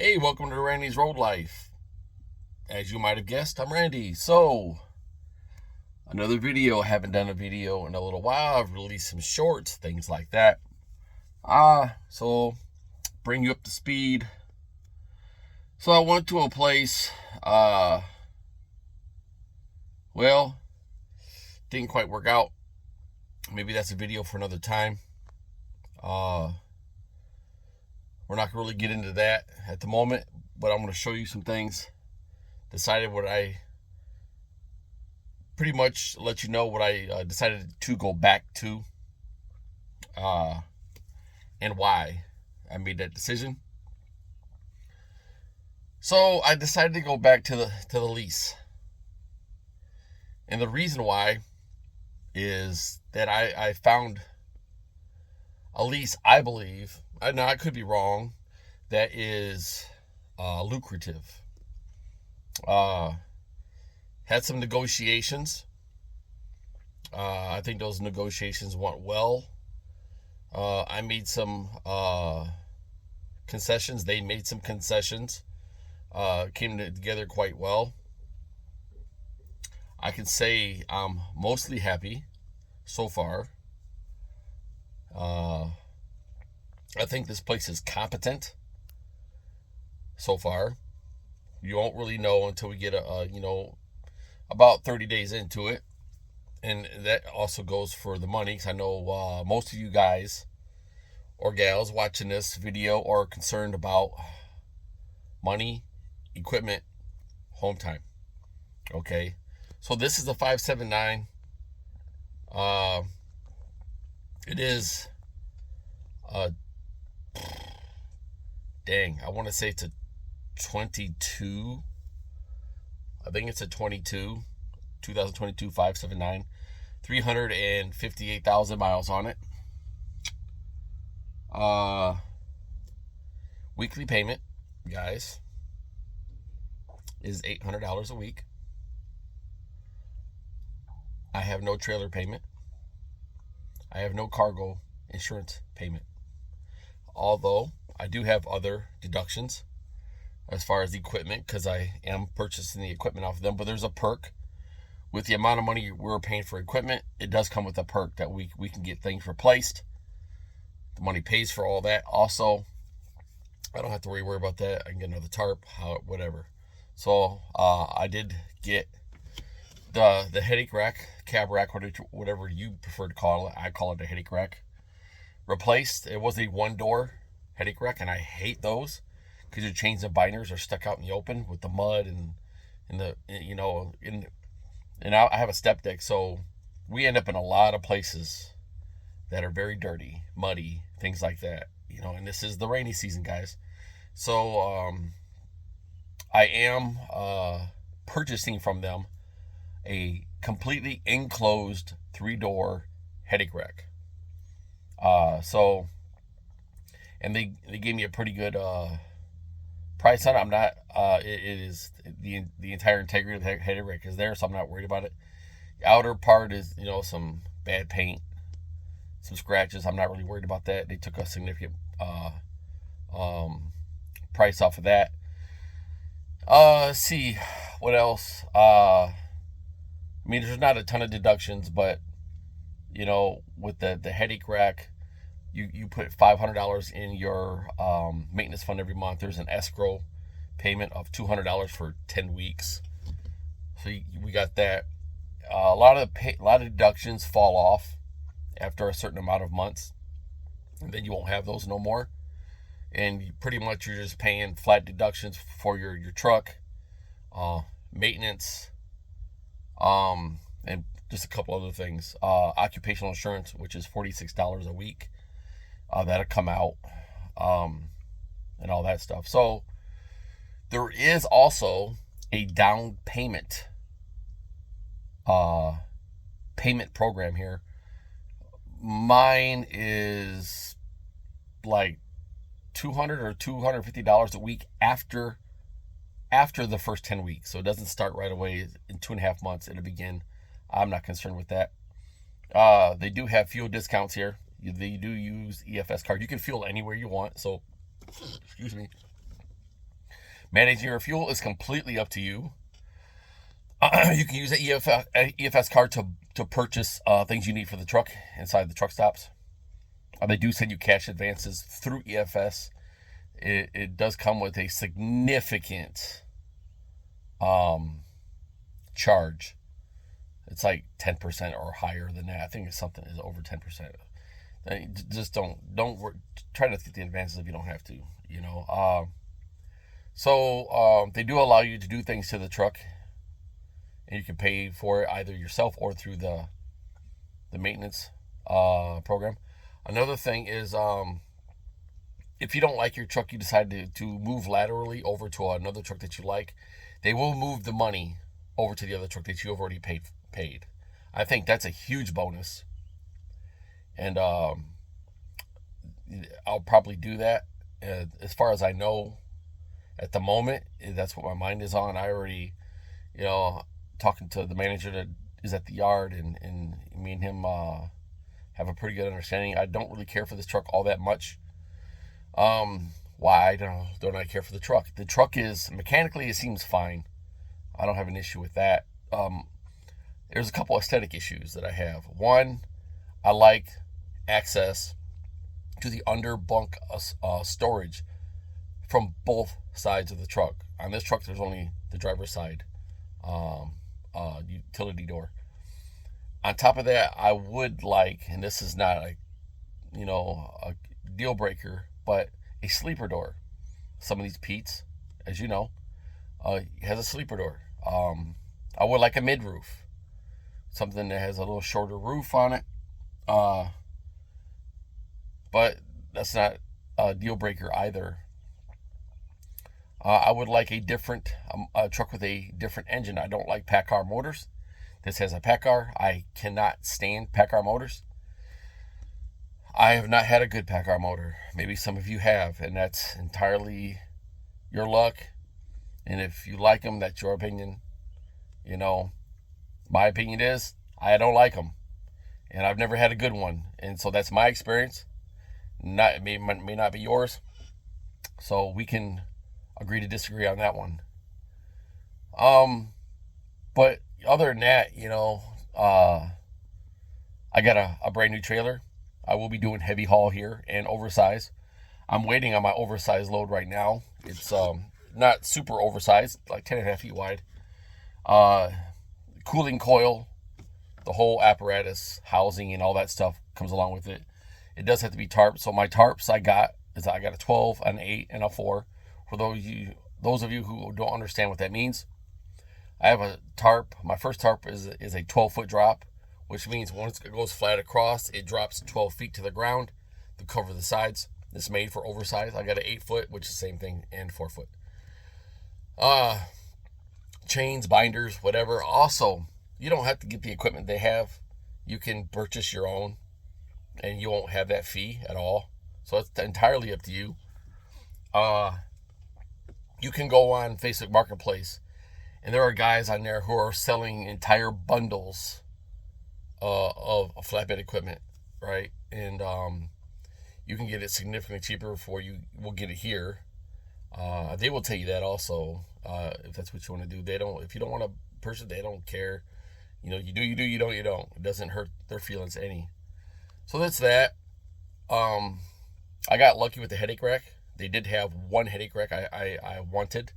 Hey, welcome to Randy's Road Life. As you might have guessed, I'm Randy. So, another video. Haven't done a video in a little while. I've released some shorts, things like that. So bring you up to speed. So I went to a place. Well, didn't quite work out. Maybe that's a video for another time. We're not gonna really get into that at the moment, but I'm gonna show you some things. Decided what I pretty much let you know what I decided to go back to, and why I made that decision. So I decided to go back to the lease, and the reason why is that I found a lease, I believe. Now I could be wrong. That is lucrative. Had some negotiations. I think those negotiations went well. I made some concessions. They made some concessions. Came together quite well. I can say I'm mostly happy so far. I think this place is competent so far. You won't really know until we get about 30 days into it. And that also goes for the money, because I know most of you guys or gals watching this video are concerned about money, equipment, home time. Okay, so this is a 579. It is I want to say it's a 22. I think it's a 2022 579, 358,000 miles on it. Weekly payment, guys, is $800 a week. I have no trailer payment. I have no cargo insurance payment. Although I do have other deductions as far as equipment, because I am purchasing the equipment off of them. But there's a perk with the amount of money we're paying for equipment. It does come with a perk that we can get things replaced. The money pays for all that. Also, I don't have to worry about that. I can get another tarp, whatever. So I did get the headache rack, cab rack, whatever you prefer to call it. I call it a headache rack. Replaced. It was a one-door headache rack, and I hate those because your chains and binders are stuck out in the open with the mud and I have a step deck, so we end up in a lot of places that are very dirty, muddy, things like that. And this is the rainy season, guys. So I am purchasing from them a completely enclosed 3-door headache rack. And they gave me a pretty good price on it. I'm not. It is the entire integrity of the headache rack is there, so I'm not worried about it. The outer part is some bad paint, some scratches. I'm not really worried about that. They took a significant price off of that. Let's see what else. There's not a ton of deductions, but with the headache rack, you put $500 in your maintenance fund every month. There's an escrow payment of $200 for 10 weeks. So we got that. A lot of deductions fall off after a certain amount of months, and then you won't have those no more. And pretty much you're just paying flat deductions for your truck, maintenance, and just a couple other things. Occupational insurance, which is $46 a week. That'll come out, and all that stuff. So there is also a down payment program here. Mine is like $200 or $250 a week after the first 10 weeks. So it doesn't start right away. In 2.5 months it'll begin. I'm not concerned with that. They do have fuel discounts here. They do use EFS card. You can fuel anywhere you want. So, excuse me. Managing your fuel is completely up to you. You can use an EFS card to purchase things you need for the truck inside the truck stops. They do send you cash advances through EFS. It does come with a significant charge. It's like 10% or higher than that. I think it's something is over 10%. Just don't work, try not to get the advances if you don't have to, you know. So they do allow you to do things to the truck, and you can pay for it either yourself or through the maintenance program. Another thing is, if you don't like your truck, you decide to move laterally over to another truck that you like, they will move the money over to the other truck that you have already paid. I think that's a huge bonus. And I'll probably do that. As far as I know, at the moment, that's what my mind is on. I already, you know, talking to the manager that is at the yard, and me and him have a pretty good understanding. I don't really care for this truck all that much. Why don't I care for the truck? The truck is mechanically, it seems fine. I don't have an issue with that. There's a couple aesthetic issues that I have. One, I like access to the under bunk storage from both sides of the truck. On this truck, there's only the driver's side utility door. On top of that, I would like, and this is not a deal breaker, but a sleeper door. Some of these Pete's, as you know, has a sleeper door. I would like a mid roof, something that has a little shorter roof on it. But that's not a deal breaker either. I would like a different truck with a different engine. I don't like PACCAR motors. This has a PACCAR. I cannot stand PACCAR motors. I have not had a good PACCAR motor. Maybe some of you have, and that's entirely your luck. And if you like them, that's your opinion. You know, my opinion is I don't like them, and I've never had a good one. And so that's my experience. It may not be yours. So we can agree to disagree on that one. But other than that, I got a brand new trailer. I will be doing heavy haul here and oversized. I'm waiting on my oversized load right now. It's not super oversized, like 10.5 feet wide. Cooling coil, the whole apparatus, housing, and all that stuff comes along with it. It does have to be tarped. So my tarps I got a 12, an 8, and a 4. For those of you who don't understand what that means, I have a tarp. My first tarp is a 12-foot drop, which means once it goes flat across, it drops 12 feet to the ground to cover the sides. It's made for oversized. I got an 8-foot, which is the same thing, and 4-foot. Chains, binders, whatever. Also, you don't have to get the equipment they have. You can purchase your own, and you won't have that fee at all. So it's entirely up to you. You can go on Facebook Marketplace, and there are guys on there who are selling entire bundles of flatbed equipment, right? And you can get it significantly cheaper before you will get it here. They will tell you that also, if that's what you want to do. If you don't want to purchase it, they don't care. You do, you don't, you don't. It doesn't hurt their feelings any. So that's that. I got lucky with the headache rack. They did have one headache rack I wanted.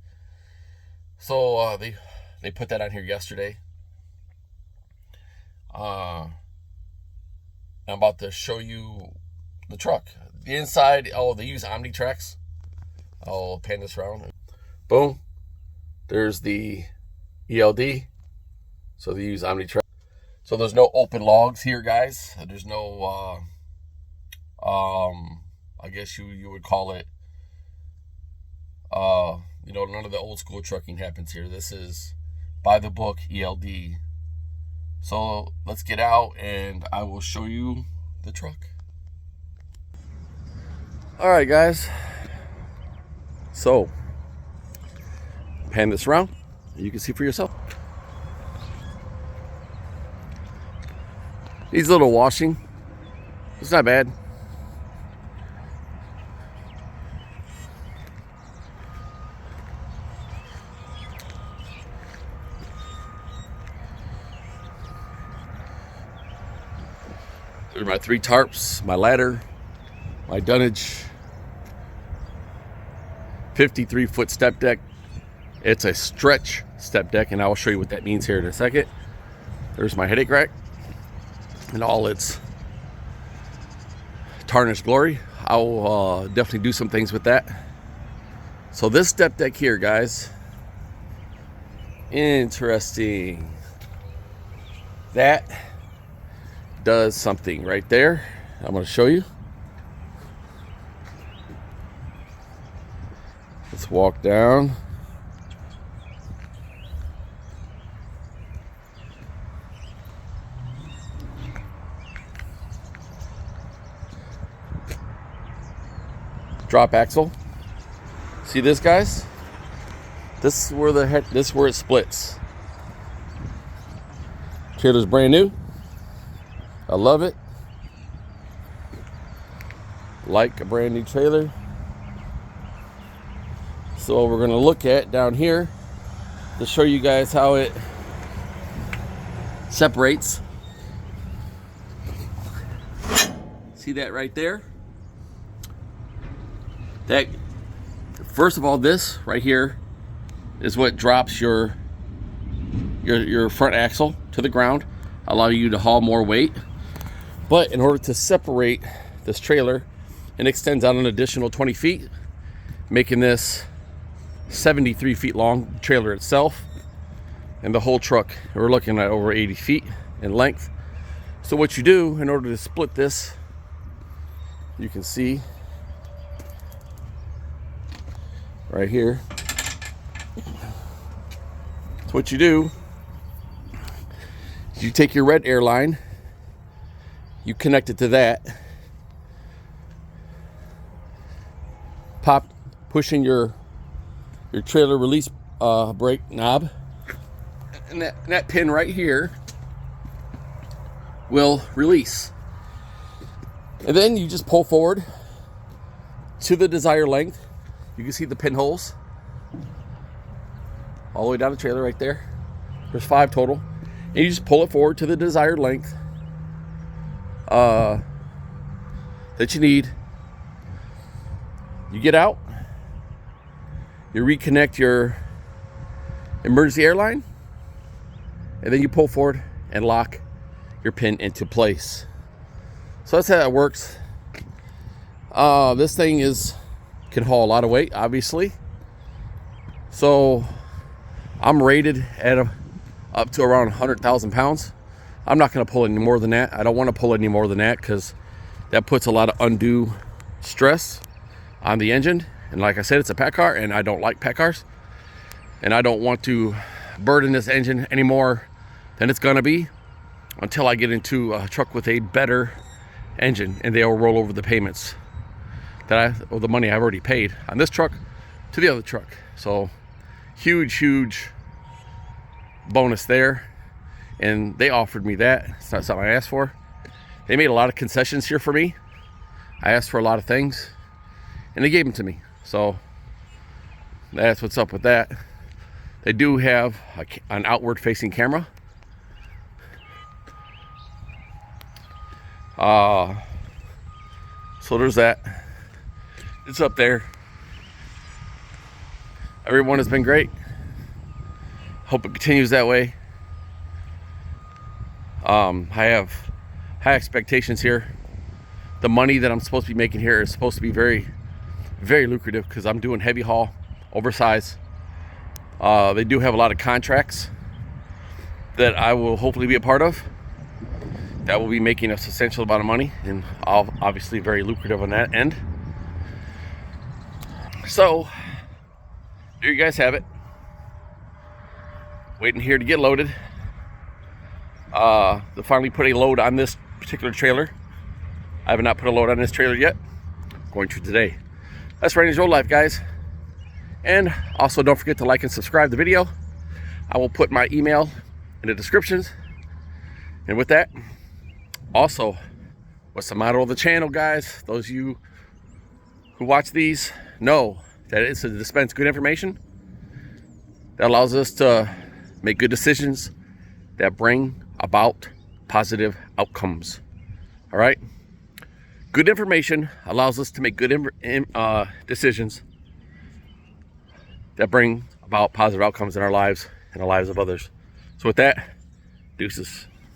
So they put that on here yesterday. I'm about to show you the truck. The inside, they use Omni tracks. I'll pan this around. Boom. There's the ELD. So they use Omni track. So there's no open logs here, guys. There's no, I guess you would call it, none of the old school trucking happens here. This is by the book ELD. So let's get out and I will show you the truck. All right, guys. So pan this around. You can see for yourself. Needs a little washing. It's not bad. There's my 3 tarps, my ladder, my dunnage, 53-foot step deck. It's a stretch step deck, and I will show you what that means here in a second. There's my headache rack in all its tarnished glory. I will definitely do some things with that. So this step deck here, guys, interesting. That does something right there. I'm going to show you. Let's walk down. Drop axle. See this, guys? This is where this is where it splits. Trailer's brand new. I love it. Like a brand new trailer. So we're going to look at down here to show you guys how it separates. See that right there? That, first of all, this right here is what drops your front axle to the ground, allow you to haul more weight. But in order to separate this trailer, it extends out an additional 20 feet, making this 73 feet long trailer itself, and the whole truck we're looking at over 80 feet in length. So what you do in order to split this, you can see right here. So what you do is you take your red air line, you connect it to that, pushing your trailer release brake knob, and that pin right here will release. And then you just pull forward to the desired length. You can see the pinholes all the way down the trailer right there. There's 5 total. And you just pull it forward to the desired length that you need. You get out. You reconnect your emergency airline. And then you pull forward and lock your pin into place. So that's how it works. This thing can haul a lot of weight, obviously. So I'm rated at up to around 100,000 pounds. I'm not going to pull any more than that. I don't want to pull any more than that because that puts a lot of undue stress on the engine. And like I said, it's a pack car, and I don't like pack cars. And I don't want to burden this engine any more than it's going to be until I get into a truck with a better engine, and they'll roll over the payments or the money I've already paid on this truck to the other truck. So huge bonus there, and they offered me that. It's not something I asked for. They made a lot of concessions here for me. I asked for a lot of things, and they gave them to me. So that's what's up with that. They do have an outward facing camera. So there's that. It's up there. Everyone has been great. Hope it continues that way. I have high expectations here. The money that I'm supposed to be making here is supposed to be very, very lucrative because I'm doing heavy haul, oversized. They do have a lot of contracts that I will hopefully be a part of. That will be making a substantial amount of money, and obviously very lucrative on that end. So there you guys have it. Waiting here to get loaded. To finally put a load on this particular trailer. I have not put a load on this trailer yet. Going to today. That's Randy's Road Life, guys. And also don't forget to like and subscribe the video. I will put my email in the descriptions. And with that, also, what's the motto of the channel, guys? Those of you who watch these know that it's to dispense good information that allows us to make good decisions that bring about positive outcomes. All right. Good information allows us to make good decisions that bring about positive outcomes in our lives and the lives of others. So with that, deuces.